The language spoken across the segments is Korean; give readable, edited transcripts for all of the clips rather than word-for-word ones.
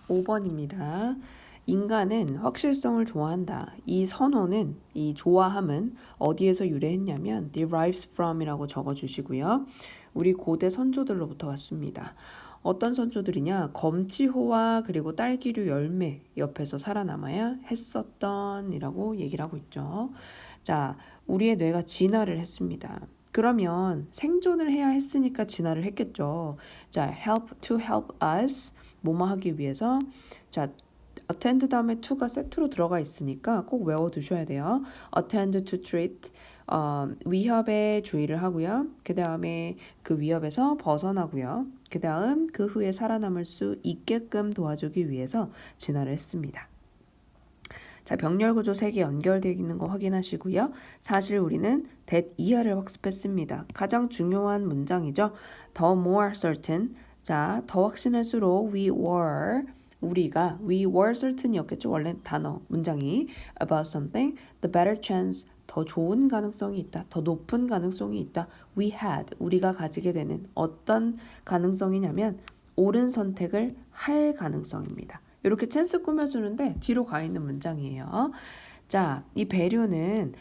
5번입니다. 인간은 확실성을 좋아한다. 이 선호는, 이 좋아함은 어디에서 유래했냐면 derives from이라고 적어주시고요. 우리 고대 선조들로부터 왔습니다. 어떤 선조들이냐? 검지호와 그리고 딸기류 열매 옆에서 살아남아야 했었던 이라고 얘기를 하고 있죠. 자, 우리의 뇌가 진화를 했습니다. 그러면 생존을 해야 했으니까 진화를 했겠죠. 자, to help us 뭐뭐 하기 위해서. 자, attend 다음에 to가 세트로 들어가 있으니까 꼭 외워두셔야 돼요. attend to treat 위협에 주의를 하고요. 그 다음에 그 위협에서 벗어나고요. 그 다음 그 후에 살아남을 수 있게끔 도와주기 위해서 진화를 했습니다. 자, 병렬 구조 3개 연결되어 있는 거 확인하시고요. 사실 우리는 that 이하를 학습했습니다. 가장 중요한 문장이죠. The more certain. 자, 더 확신할수록 we were certain이었겠죠. 원래 단어, 문장이 about something, the better chance. 더 좋은 가능성이 있다. 더 높은 가능성이 있다. We had. 우리가 가지게 되는 어떤 가능성이냐면 옳은 선택을 할 가능성입니다. 이렇게 찬스 꾸며주는데 뒤로 가 있는 문장이에요. 자, 이 베리는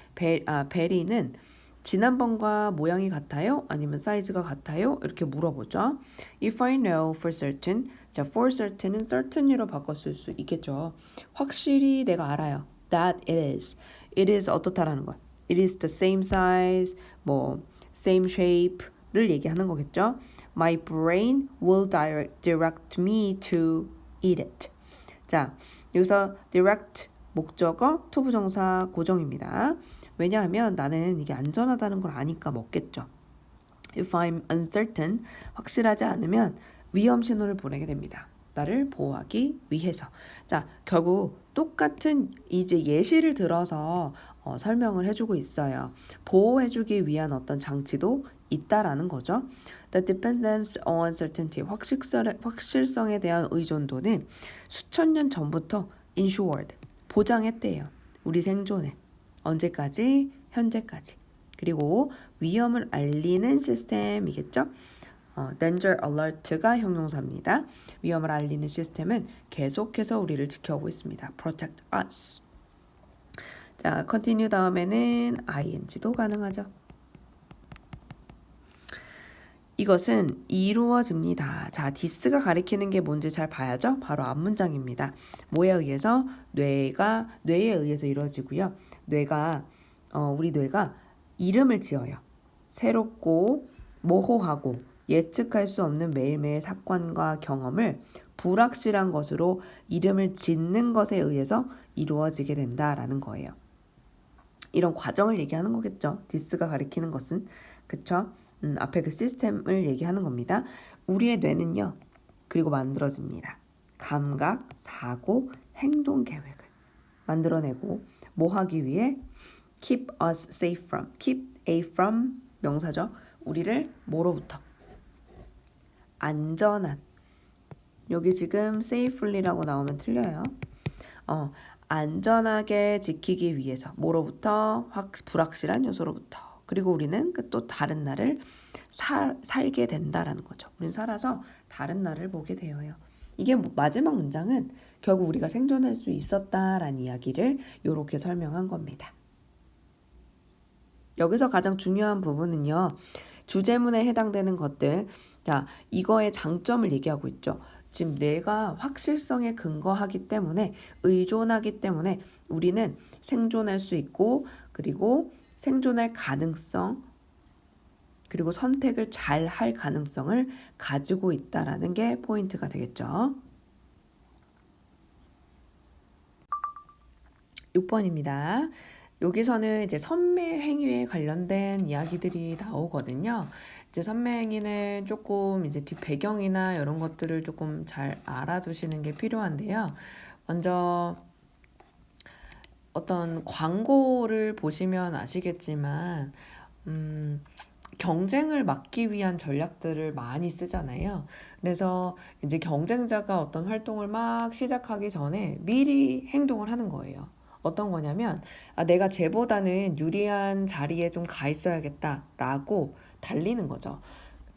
지난번과 모양이 같아요? 아니면 사이즈가 같아요? 이렇게 물어보죠. If I know for certain, 자, for certain은 certain이로 바꿨을 수 있겠죠. 확실히 내가 알아요. That it is. It is 어떻다라는 거야. It is the same size, 뭐 same shape를 얘기하는 거겠죠. My brain will direct me to eat it. 자, 여기서 direct 목적어, 투부정사 고정입니다. 왜냐하면 나는 이게 안전하다는 걸 아니까 먹겠죠. If I'm uncertain, 확실하지 않으면 위험 신호를 보내게 됩니다. 나를 보호하기 위해서. 자, 결국 똑같은 이제 예시를 들어서 설명을 해주고 있어요. 보호해주기 위한 어떤 장치도 있다라는 거죠. The dependence on certainty, 확실성에 대한 의존도는 수천 년 전부터 ensured, 보장했대요. 우리 생존에. 언제까지? 현재까지. 그리고 위험을 알리는 시스템이겠죠. danger alert가 형용사입니다. 위험을 알리는 시스템은 계속해서 우리를 지켜오고 있습니다. protect us. 자, continue 다음에는 ing도 가능하죠. 이것은 이루어집니다. 자, this가 가리키는 게 뭔지 잘 봐야죠. 바로 앞문장입니다. 뭐에 의해서? 뇌에 의해서 이루어지고요. 우리 뇌가 이름을 지어요. 새롭고 모호하고 예측할 수 없는 매일매일 사건과 경험을 불확실한 것으로 이름을 짓는 것에 의해서 이루어지게 된다라는 거예요. 이런 과정을 얘기하는 거겠죠. this가 가리키는 것은. 그쵸? 앞에 그 시스템을 얘기하는 겁니다. 우리의 뇌는요. 그리고 만들어집니다. 감각, 사고, 행동 계획을 만들어내고 뭐 하기 위해? keep us safe from. keep a from 명사죠. 우리를 뭐로부터? 안전한. 여기 지금 safely라고 나오면 틀려요. 안전하게 지키기 위해서 뭐로부터? 불확실한 요소로부터. 그리고 우리는 또 다른 날을 살게 된다라는 거죠. 우린 살아서 다른 날을 보게 되어요. 이게 마지막 문장은 결국 우리가 생존할 수 있었다라는 이야기를 이렇게 설명한 겁니다. 여기서 가장 중요한 부분은요. 주제문에 해당되는 것들. 자, 이거의 장점을 얘기하고 있죠. 지금 뇌가 확실성에 근거하기 때문에 의존하기 때문에 우리는 생존할 수 있고 그리고 생존할 가능성 그리고 선택을 잘 할 가능성을 가지고 있다라는 게 포인트가 되겠죠. 6번입니다. 여기서는 이제 선매 행위에 관련된 이야기들이 나오거든요. 이제 선매 행위는 조금 이제 뒷 배경이나 이런 것들을 조금 잘 알아두시는 게 필요한데요. 먼저 어떤 광고를 보시면 아시겠지만 경쟁을 막기 위한 전략들을 많이 쓰잖아요. 그래서 이제 경쟁자가 어떤 활동을 막 시작하기 전에 미리 행동을 하는 거예요. 어떤 거냐면 내가 쟤보다는 유리한 자리에 좀 가 있어야겠다라고 달리는 거죠.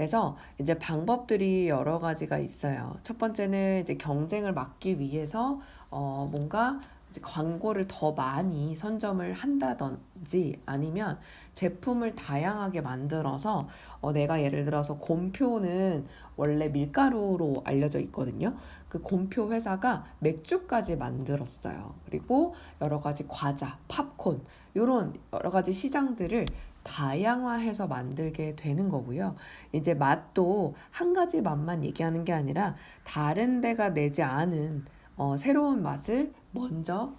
그래서 이제 방법들이 여러 가지가 있어요. 첫 번째는 이제 경쟁을 막기 위해서 뭔가 이제 광고를 더 많이 선점을 한다든지 아니면 제품을 다양하게 만들어서 내가 예를 들어서 곰표는 원래 밀가루로 알려져 있거든요. 그 곰표 회사가 맥주까지 만들었어요. 그리고 여러 가지 과자, 팝콘 이런 여러 가지 시장들을 다양화해서 만들게 되는 거고요. 이제 맛도 한 가지 맛만 얘기하는 게 아니라 다른 데가 내지 않은 새로운 맛을 먼저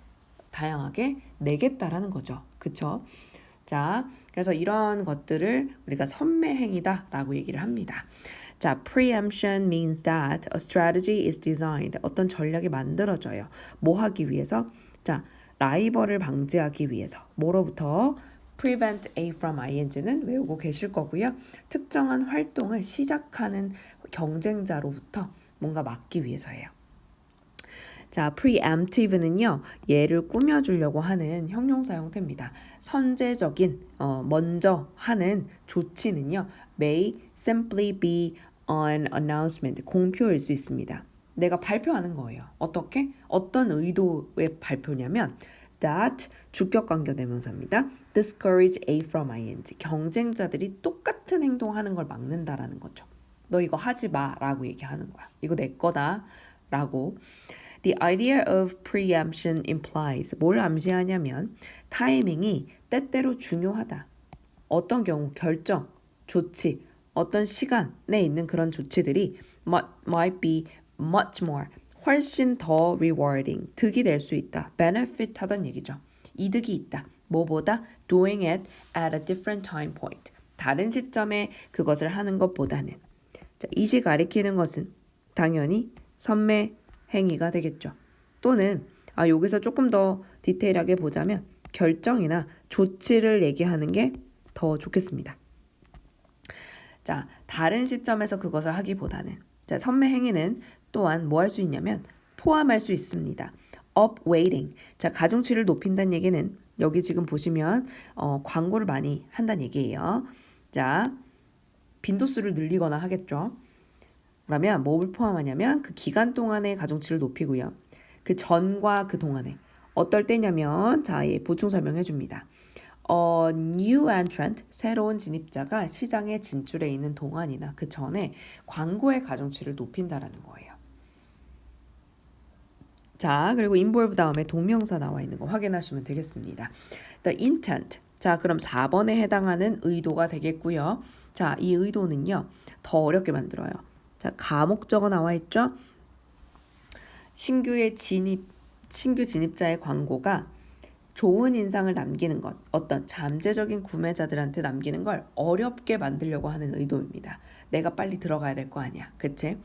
다양하게 내겠다라는 거죠. 그쵸? 자, 그래서 이런 것들을 우리가 선매행위다라고 얘기를 합니다. 자, preemption means that a strategy is designed. 어떤 전략이 만들어져요. 뭐 하기 위해서? 자, 라이벌을 방지하기 위해서. 뭐로부터? prevent A from ING는 외우고 계실 거고요. 특정한 활동을 시작하는 경쟁자로부터 뭔가 막기 위해서예요. 자, preemptive는요, 얘를 꾸며주려고 하는 형용사 형태입니다. 선제적인, 먼저 하는 조치는요, may simply be an announcement, 공표일 수 있습니다. 내가 발표하는 거예요. 어떻게? 어떤 의도의 발표냐면, that 주격 관계 대명사입니다. discourage A from ING, 경쟁자들이 똑같은 행동하는 걸 막는다라는 거죠. 너 이거 하지 마라고 얘기하는 거야. 이거 내 거다 라고. The idea of preemption implies 뭘 암시하냐면 타이밍이 때때로 중요하다. 어떤 경우 결정, 조치, 어떤 시간에 있는 그런 조치들이 might be much more 훨씬 더 rewarding 득이 될 수 있다. benefit 하단 얘기죠. 이득이 있다. 뭐보다 doing it at a different time point. 다른 시점에 그것을 하는 것보다는. 자, 이시 가리키는 것은 당연히 선매 행위가 되겠죠. 또는 여기서 조금 더 디테일하게 보자면 결정이나 조치를 얘기하는 게 더 좋겠습니다. 자, 다른 시점에서 그것을 하기보다는 자, 선매 행위는 또한 뭐 할 수 있냐면 포함할 수 있습니다. upweighting. 자, 가중치를 높인다는 얘기는 여기 지금 보시면 광고를 많이 한다는 얘기예요. 자, 빈도수를 늘리거나 하겠죠. 그러면 뭘 포함하냐면 그 기간 동안의 가중치를 높이고요. 그 전과 그 동안에 어떨 때냐면 자, 보충 설명해 줍니다. new entrant, 새로운 진입자가 시장에 진출해 있는 동안이나 그 전에 광고의 가중치를 높인다라는 거예요. 자, 그리고 involve 다음에 동명사 나와 있는 거 확인하시면 되겠습니다. The intent. 자, 그럼 4번에 해당하는 의도가 되겠고요. 자, 이 의도는요. 더 어렵게 만들어요. 자, 가목적어 나와 있죠? 신규 진입자의 광고가 좋은 인상을 남기는 것, 어떤 잠재적인 구매자들한테 남기는 걸 어렵게 만들려고 하는 의도입니다. 내가 빨리 들어가야 될 거 아니야. 그치?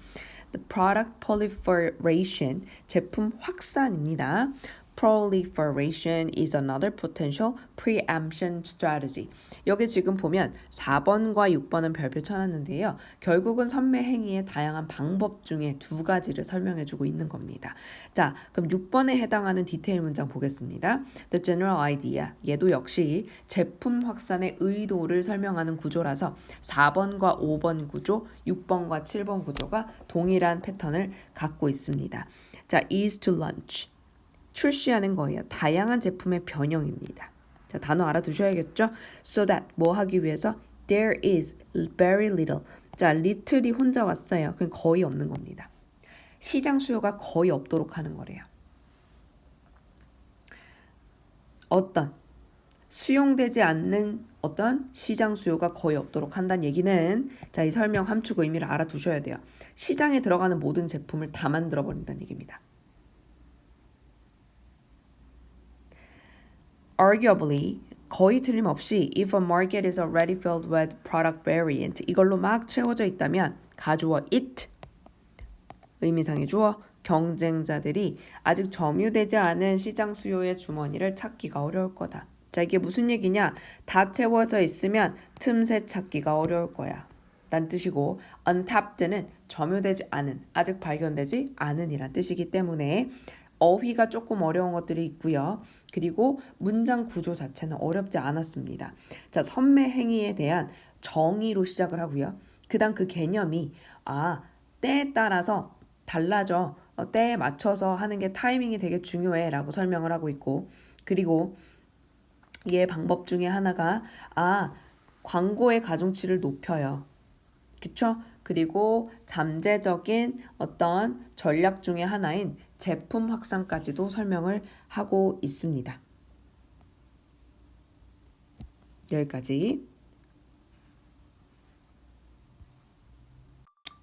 The product proliferation, 제품 확산입니다. Proliferation is another potential preemption strategy. 여기 지금 보면 4번과 6번은 별표 쳐놨는데요. 결국은 선매 행위의 다양한 방법 중에 두 가지를 설명해주고 있는 겁니다. 자, 그럼 6번에 해당하는 디테일 문장 보겠습니다. The general idea. 얘도 역시 제품 확산의 의도를 설명하는 구조라서 4번과 5번 구조, 6번과 7번 구조가 동일한 패턴을 갖고 있습니다. 자, is to launch. 출시하는 거예요. 다양한 제품의 변형입니다. 자, 단어 알아두셔야겠죠? So that 뭐 하기 위해서 there is very little. 자, little이 혼자 왔어요. 그럼 거의 없는 겁니다. 시장 수요가 거의 없도록 하는 거래요. 어떤 수용되지 않는 어떤 시장 수요가 거의 없도록 한다는 얘기는 자, 이 설명 함축 의미를 알아두셔야 돼요. 시장에 들어가는 모든 제품을 다 만들어 버린다는 얘기입니다. Arguably, 거의 틀림없이 if a market is already filled with product variant 이걸로 막 채워져 있다면 가주어 it 의미상의 주어 경쟁자들이 아직 점유되지 않은 시장 수요의 주머니를 찾기가 어려울 거다. 자, 이게 무슨 얘기냐? 다 채워져 있으면 틈새 찾기가 어려울 거야. 란 뜻이고 untapped는 점유되지 않은, 아직 발견되지 않은 이란 뜻이기 때문에 어휘가 조금 어려운 것들이 있고요. 그리고 문장 구조 자체는 어렵지 않았습니다. 자, 선매 행위에 대한 정의로 시작을 하고요. 그다음 그 개념이 때에 따라서 달라져. 때에 맞춰서 하는 게 타이밍이 되게 중요해 라고 설명을 하고 있고 그리고 얘 방법 중에 하나가 광고의 가중치를 높여요. 그쵸? 그리고 잠재적인 어떤 전략 중에 하나인 제품 확산까지도 설명을 하고 있습니다. 여기까지.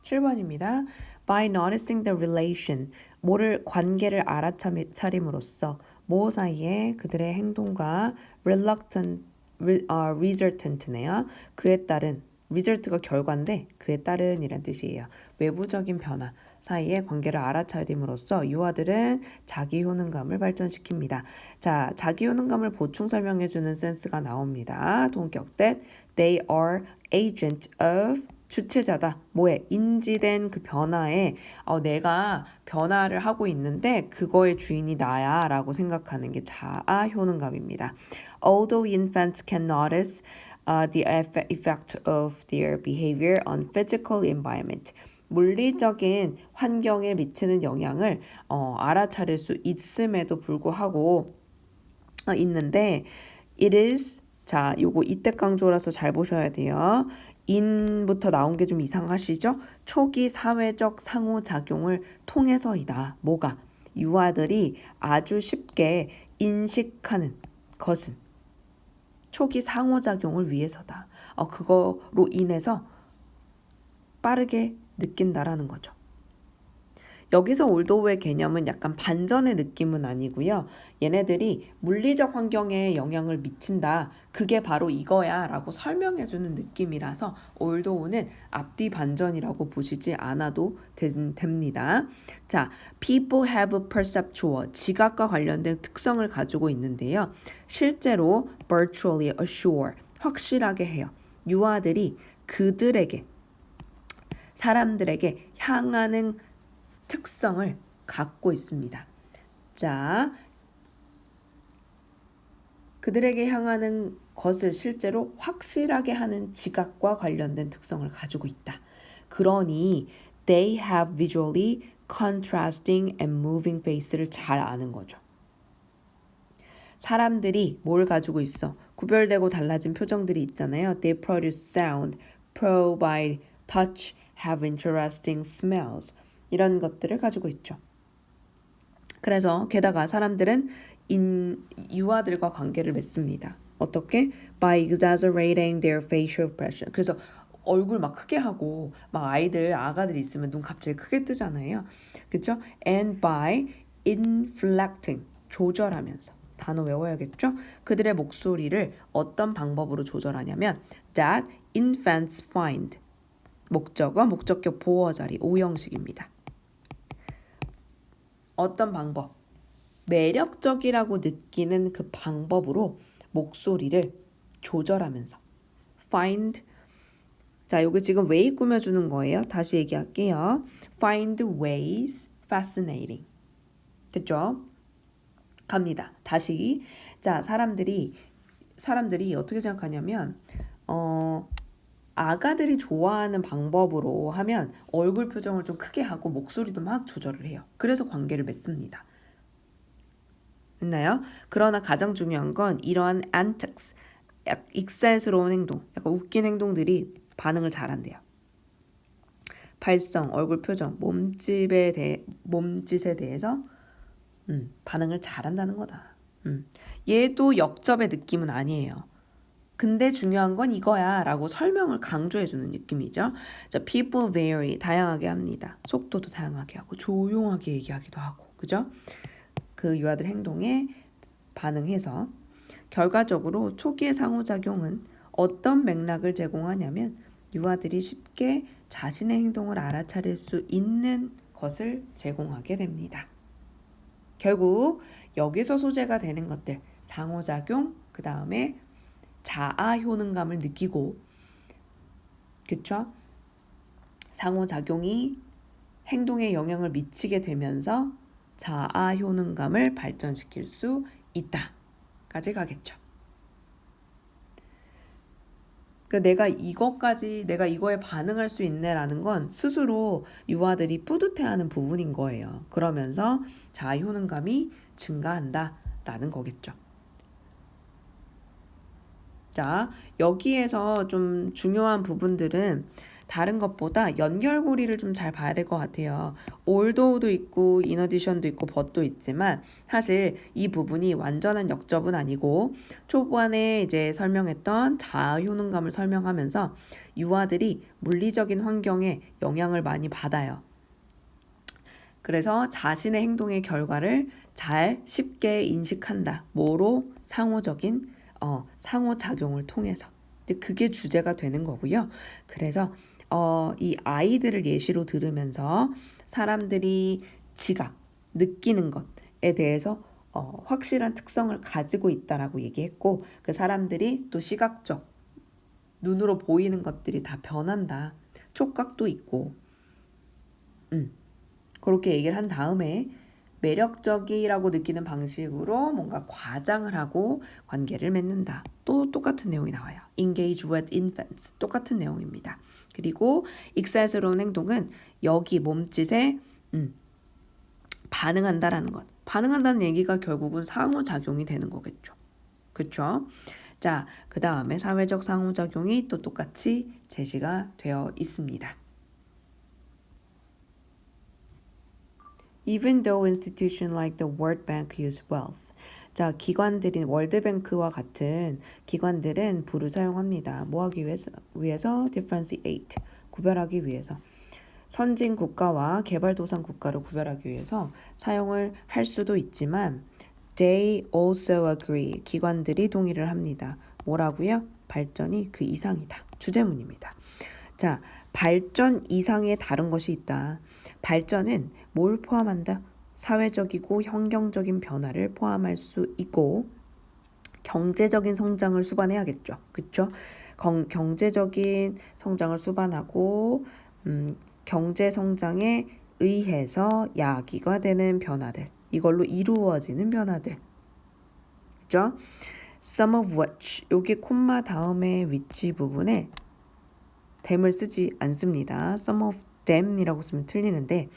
7번입니다. By noticing the relation, 관계를 알아차림으로써 뭐 사이에 그들의 행동과 resultant네요. 그에 따른 result가 결과인데 그에 따른이란 뜻이에요. 외부적인 변화 사이에 관계를 알아차림으로써 유아들은 자기 효능감을 발전시킵니다. 자, 자기 효능감을 보충 설명해주는 센스가 나옵니다. 동격대 They are agent of 주체자다. 뭐에? 인지된 그 변화에 내가 변화를 하고 있는데 그거의 주인이 나야 라고 생각하는 게 자아 효능감입니다. Although infants can notice the effect of their behavior on physical environment. 물리적인 환경에 미치는 영향을 알아차릴 수 있음에도 불구하고 있는데 it is 자, 요거 이때 강조라서 잘 보셔야 돼요. 인부터 나온 게 좀 이상하시죠? 초기 사회적 상호작용을 통해서이다. 뭐가? 유아들이 아주 쉽게 인식하는 것은 초기 상호작용을 위해서다. 그거로 인해서 빠르게 느낀다라는 거죠. 여기서 올도우의 개념은 약간 반전의 느낌은 아니고요. 얘네들이 물리적 환경에 영향을 미친다. 그게 바로 이거야 라고 설명해주는 느낌이라서 올도우는 앞뒤 반전이라고 보시지 않아도 됩니다. 자, people have perceptual, 지각과 관련된 특성을 가지고 있는데요. 실제로 virtually assure, 확실하게 해요. 유아들이 그들에게, 사람들에게 향하는 특성을 갖고 있습니다. 자, 그들에게 향하는 것을 실제로 확실하게 하는 지각과 관련된 특성을 가지고 있다. 그러니 they have visually contrasting and moving face를 잘 아는 거죠. 사람들이 뭘 가지고 있어? 구별되고 달라진 표정들이 있잖아요. They produce sound, provide touch, have interesting smells. 이런 것들을 가지고 있죠. 그래서 게다가 사람들은 유아들과 관계를 맺습니다. 어떻게? By exaggerating their facial expression. 그래서 얼굴 막 크게 하고 막 아가들이 있으면 눈 갑자기 크게 뜨잖아요. 그렇죠? And by inflecting, 조절하면서. 단어 외워야겠죠? 그들의 목소리를 어떤 방법으로 조절하냐면 that infants find. 목적어, 목적격 보어 자리, 오형식입니다. 어떤 방법? 매력적이라고 느끼는 그 방법으로 목소리를 조절하면서 find 자, 요게 지금 way 꾸며주는 거예요. 다시 얘기할게요. find ways fascinating. 됐죠? 갑니다. 다시. 자, 사람들이 어떻게 생각하냐면 아가들이 좋아하는 방법으로 하면 얼굴 표정을 좀 크게 하고 목소리도 막 조절을 해요. 그래서 관계를 맺습니다. 됐나요? 그러나 가장 중요한 건 이러한 antics, 익살스러운 행동, 약간 웃긴 행동들이 반응을 잘한대요. 발성, 얼굴 표정, 몸짓에 대해서 반응을 잘한다는 거다. 얘도 역접의 느낌은 아니에요. 근데 중요한 건 이거야 라고 설명을 강조해주는 느낌이죠. 자, people vary, 다양하게 합니다. 속도도 다양하게 하고 조용하게 얘기하기도 하고 그죠? 그 유아들 행동에 반응해서 결과적으로 초기의 상호작용은 어떤 맥락을 제공하냐면 유아들이 쉽게 자신의 행동을 알아차릴 수 있는 것을 제공하게 됩니다. 결국 여기서 소재가 되는 것들 상호작용, 그 다음에 자아 효능감을 느끼고 그쵸? 상호작용이 행동에 영향을 미치게 되면서 자아 효능감을 발전시킬 수 있다 까지 가겠죠. 내가 이거에 반응할 수 있네라는 건 스스로 유아들이 뿌듯해하는 부분인 거예요. 그러면서 자아 효능감이 증가한다라는 거겠죠. 자, 여기에서 좀 중요한 부분들은 다른 것보다 연결고리를 좀 잘 봐야 될 것 같아요. although도 있고 in addition도 있고 but도 있지만 사실 이 부분이 완전한 역접은 아니고 초반에 이제 설명했던 자아 효능감을 설명하면서 유아들이 물리적인 환경에 영향을 많이 받아요. 그래서 자신의 행동의 결과를 잘 쉽게 인식한다. 뭐로? 상호작용을 통해서. 그게 주제가 되는 거고요. 그래서 이 아이들을 예시로 들으면서 사람들이 지각, 느끼는 것에 대해서 확실한 특성을 가지고 있다라고 얘기했고 그 사람들이 또 시각적, 눈으로 보이는 것들이 다 변한다. 촉각도 있고 그렇게 얘기를 한 다음에 매력적이라고 느끼는 방식으로 뭔가 과장을 하고 관계를 맺는다. 또 똑같은 내용이 나와요. Engage with infants. 똑같은 내용입니다. 그리고 익살스러운 행동은 여기 몸짓에 반응한다라는 것. 반응한다는 얘기가 결국은 상호작용이 되는 거겠죠. 그렇죠? 자, 그 다음에 사회적 상호작용이 또 똑같이 제시가 되어 있습니다. Even though institutions like the World Bank use wealth. 자, 기관들인 월드뱅크와 같은 기관들은 부를 사용합니다. 뭐 하기 위해서? differentiate. 구별하기 위해서. 선진 국가와 개발도상 국가를 구별하기 위해서 사용을 할 수도 있지만 they also agree. 기관들이 동의를 합니다. 뭐라고요? 발전이 그 이상이다. 주제문입니다. 자, 발전 이상의 다른 것이 있다. 발전은 뭘 포함한다? 사회적이고 환경적인 변화를 포함할 수 있고 경제적인 성장을 수반해야겠죠. 그렇죠? 경제적인 성장을 수반하고 경제 성장에 의해서 야기가 되는 변화들. 이걸로 이루어지는 변화들. 그렇죠? Some of which 여기 콤마 다음에 위치 부분에 them을 쓰지 않습니다. Some of them이라고 쓰면 틀리는데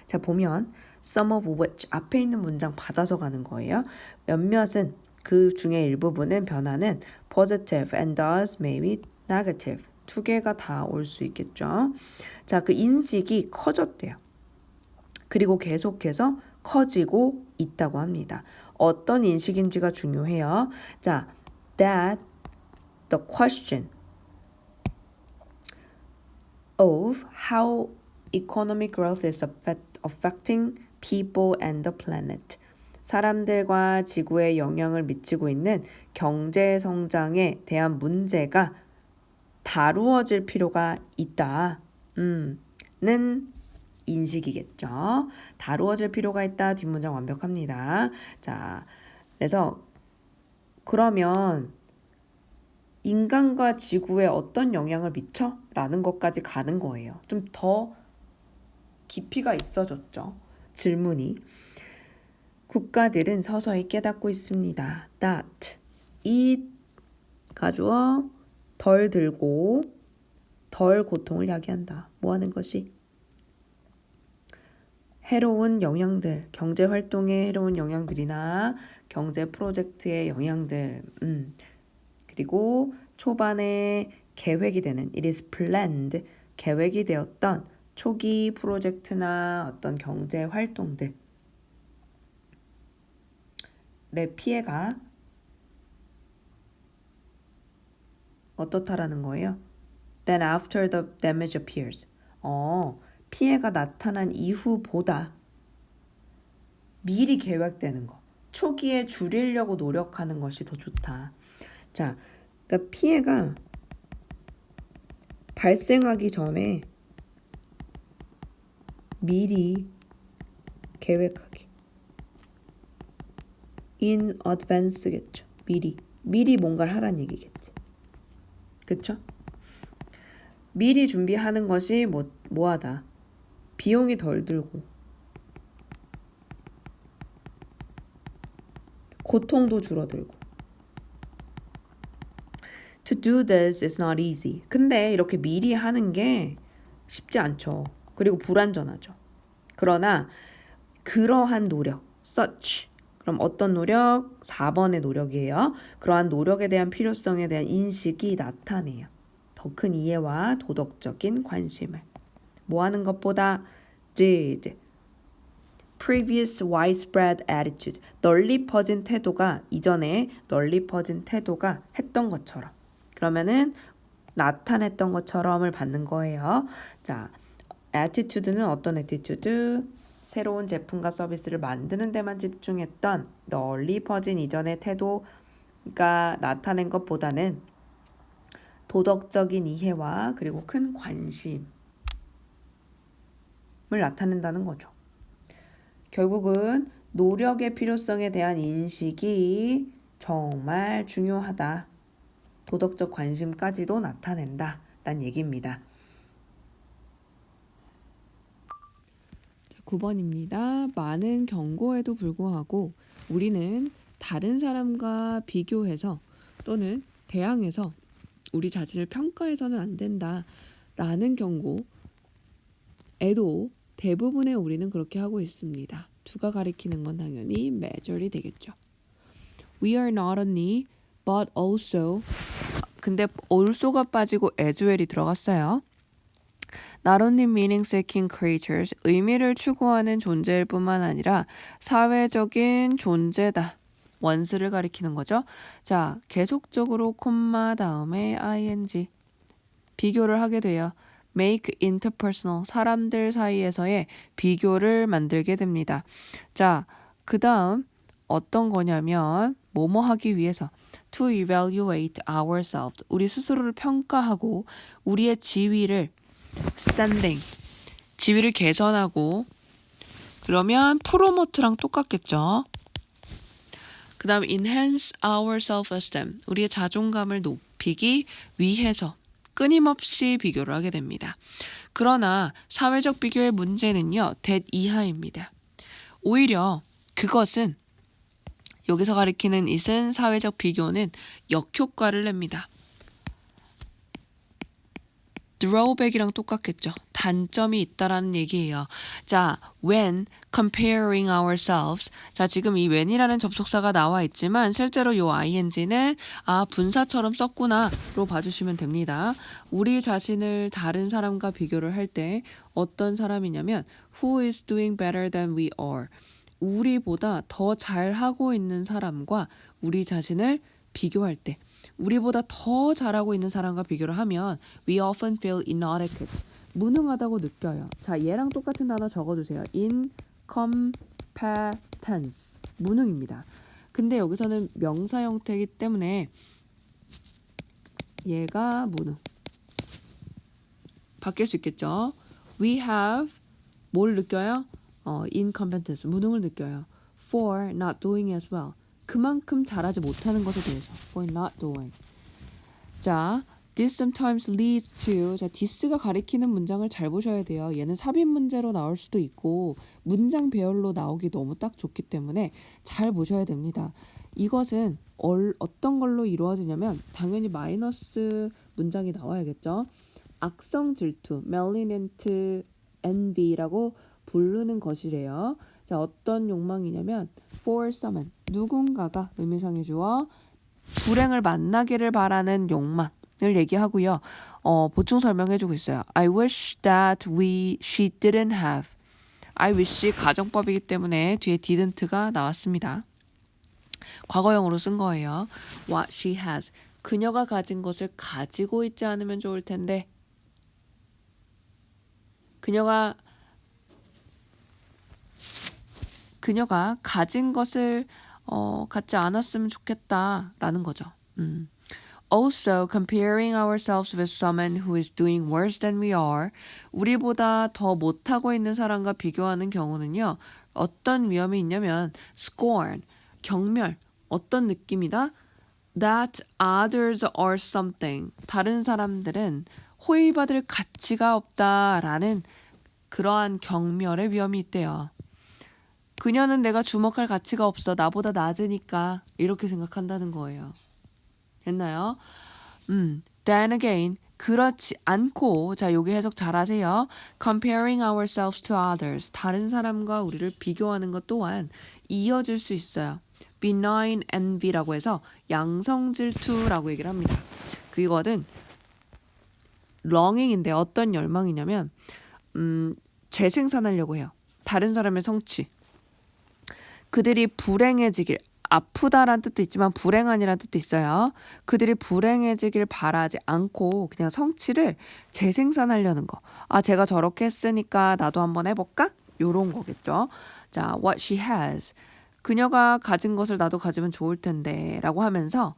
자 보면 some of which 앞에 있는 문장 받아서 가는 거예요. 몇몇은 그 중에 일부분은 변화는 positive and thus maybe negative 두 개가 다 올 수 있겠죠. 자, 그 인식이 커졌대요. 그리고 계속해서 커지고 있다고 합니다. 어떤 인식인지가 중요해요. 자, that the question of how economic growth is affecting people and the planet. 사람들과 지구에 영향을 미치고 있는 경제 성장에 대한 문제가 다루어질 필요가 있다. 는 인식이겠죠. 다루어질 필요가 있다. 뒷문장 완벽합니다. 자, 그래서 그러면 인간과 지구에 어떤 영향을 미쳐? 라는 것까지 가는 거예요. 좀 더 깊이가 있어졌죠. 질문이. 국가들은 서서히 깨닫고 있습니다. that 이 가주어 덜 들고 덜 고통을 야기한다. 뭐 하는 것이? 해로운 영향들, 경제 활동에 해로운 영향들이나 경제 프로젝트의 영향들, 그리고 초반에 계획이 되는 it is planned, 계획이 되었던 초기 프로젝트나 어떤 경제 활동들의 피해가 어떻다라는 거예요? Then after the damage appears. 피해가 나타난 이후보다 미리 계획되는 거. 초기에 줄이려고 노력하는 것이 더 좋다. 자, 그러니까 피해가 발생하기 전에 미리 계획하기. in advance겠죠. 미리 뭔가를 하라는 얘기겠지. 그쵸? 미리 준비하는 것이 뭐하다. 비용이 덜 들고 고통도 줄어들고. To do this is not easy. 근데 이렇게 미리 하는 게 쉽지 않죠. 그리고 불완전하죠. 그러나 그러한 노력, such. 그럼 어떤 노력? 4번의 노력이에요. 그러한 노력에 대한 필요성에 대한 인식이 나타내요. 더 큰 이해와 도덕적인 관심을. 뭐 하는 것보다 did. previous widespread attitude. 널리 퍼진 태도가 이전에 널리 퍼진 태도가 했던 것처럼. 그러면은 나타냈던 것처럼을 받는 거예요. 자, attitude는 어떤 attitude? 새로운 제품과 서비스를 만드는 데만 집중했던 널리 퍼진 이전의 태도가 나타낸 것보다는 도덕적인 이해와 그리고 큰 관심을 나타낸다는 거죠. 결국은 노력의 필요성에 대한 인식이 정말 중요하다. 도덕적 관심까지도 나타낸다. 라는 얘기입니다. 9번입니다. 많은 경고에도 불구하고 우리는 다른 사람과 비교해서 또는 대항해서 우리 자신을 평가해서는 안 된다 라는 경고에도 대부분의 우리는 그렇게 하고 있습니다. 두가 가리키는 건 당연히 measure이 되겠죠. We are not only but also 근데 also가 빠지고 as well이 들어갔어요. Not only meaning-seeking creatures, 의미를 추구하는 존재일 뿐만 아니라 사회적인 존재다. 원스를 가리키는 거죠. 자, 계속적으로 콤마 다음에 ing 비교를 하게 돼요. make interpersonal, 사람들 사이에서의 비교를 만들게 됩니다. 자, 그 다음 어떤 거냐면 뭐뭐 하기 위해서 to evaluate ourselves, 우리 스스로를 평가하고 우리의 지위를 standing, 지위를 개선하고 그러면 promote랑 똑같겠죠. 그 다음 enhance our self-esteem, 우리의 자존감을 높이기 위해서 끊임없이 비교를 하게 됩니다. 그러나 사회적 비교의 문제는요. that 이하입니다. 오히려 그것은 여기서 가리키는 it은 사회적 비교는 역효과를 냅니다. drawback이랑 똑같겠죠. 단점이 있다라는 얘기예요. 자, when comparing ourselves. 자, 지금 이 when이라는 접속사가 나와 있지만 실제로 요 ing는 분사처럼 썼구나로 봐주시면 됩니다. 우리 자신을 다른 사람과 비교를 할 때 어떤 사람이냐면 who is doing better than we are. 우리보다 더 잘하고 있는 사람과 우리 자신을 비교할 때 우리보다 더 잘하고 있는 사람과 비교를 하면 we often feel inadequate. 무능하다고 느껴요. 자, 얘랑 똑같은 단어 적어두세요. incompetence. 무능입니다. 근데 여기서는 명사 형태이기 때문에 얘가 무능. 바뀔 수 있겠죠. We have 뭘 느껴요? incompetence. 무능을 느껴요. For not doing as well. 그만큼 잘하지 못하는 것에 대해서 for not doing. 자, this sometimes leads to. 자, this가 가리키는 문장을 잘 보셔야 돼요. 얘는 삽입 문제로 나올 수도 있고 문장 배열로 나오기 너무 딱 좋기 때문에 잘 보셔야 됩니다. 이것은 어떤 걸로 이루어지냐면 당연히 마이너스 문장이 나와야겠죠. 악성 질투, malignant envy라고 부르는 것이래요. 자, 어떤 욕망이냐면 for someone, 누군가가 의미상의 주어 불행을 만나기를 바라는 욕망을 얘기하고요. 보충 설명해주고 있어요. I wish that she didn't have. I wish 가정법이기 때문에 뒤에 didn't가 나왔습니다. 과거형으로 쓴 거예요. What she has. 그녀가 가진 것을 가지고 있지 않으면 좋을 텐데 그녀가 가진 것을 갖지 않았으면 좋겠다라는 거죠. Also, comparing ourselves with someone who is doing worse than we are. 우리보다 더 못하고 있는 사람과 비교하는 경우는요. 어떤 위험이 있냐면 scorn, 경멸, 어떤 느낌이다? That others are something. 다른 사람들은 호의받을 가치가 없다라는 그러한 경멸의 위험이 있대요. 그녀는 내가 주목할 가치가 없어. 나보다 낮으니까. 이렇게 생각한다는 거예요. 됐나요? Then again, 그렇지 않고, 자, 요게 해석 잘 하세요. Comparing ourselves to others, 다른 사람과 우리를 비교하는 것 또한 이어질 수 있어요. Benign envy라고 해서 양성 질투라고 얘기를 합니다. 그거는 longing인데 어떤 열망이냐면 재생산하려고 해요. 다른 사람의 성취. 그들이 불행해지길, 아프다란 뜻도 있지만 불행한이란 뜻도 있어요. 그들이 불행해지길 바라지 않고 그냥 성취를 재생산하려는 거. 아, 제가 저렇게 했으니까 나도 한번 해볼까? 요런 거겠죠. 자, what she has. 그녀가 가진 것을 나도 가지면 좋을 텐데 라고 하면서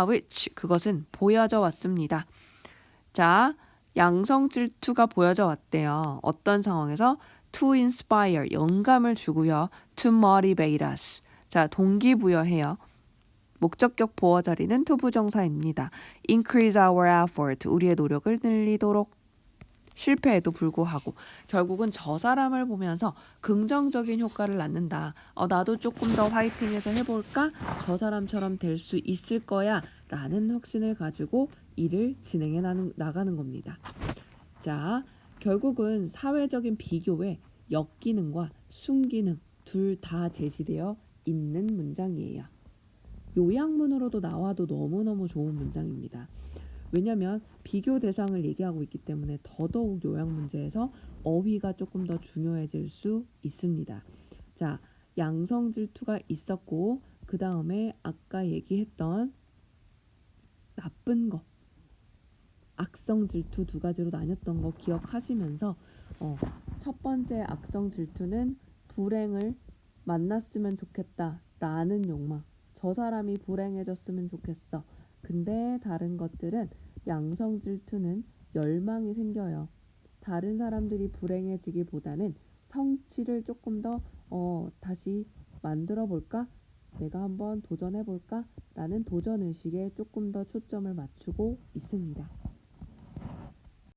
which 그것은 보여져 왔습니다. 자, 양성 질투가 보여져 왔대요. 어떤 상황에서? To inspire, 영감을 주고요. To motivate us. 자, 동기부여해요. 목적격 보어 자리는 투부정사입니다. Increase our effort, 우리의 노력을 늘리도록. 실패에도 불구하고 결국은 저 사람을 보면서 긍정적인 효과를 낳는다. 나도 조금 더 화이팅해서 해볼까? 저 사람처럼 될 수 있을 거야 라는 확신을 가지고 일을 진행해 나가는 겁니다. 자, 결국은 사회적인 비교에 역기능과 순기능 둘 다 제시되어 있는 문장이에요. 요약문으로도 나와도 너무너무 좋은 문장입니다. 왜냐하면 비교 대상을 얘기하고 있기 때문에 더더욱 요약 문제에서 어휘가 조금 더 중요해질 수 있습니다. 자, 양성 질투가 있었고 그 다음에 아까 얘기했던 나쁜 거, 악성 질투 두 가지로 나뉘었던 거 기억하시면서 첫 번째 악성 질투는 불행을 만났으면 좋겠다라는 욕망. 저 사람이 불행해졌으면 좋겠어. 근데 다른 것들은 양성 질투는 열망이 생겨요. 다른 사람들이 불행해지기보다는 성취를 조금 더 다시 만들어 볼까? 내가 한번 도전해 볼까? 라는 도전의식에 조금 더 초점을 맞추고 있습니다.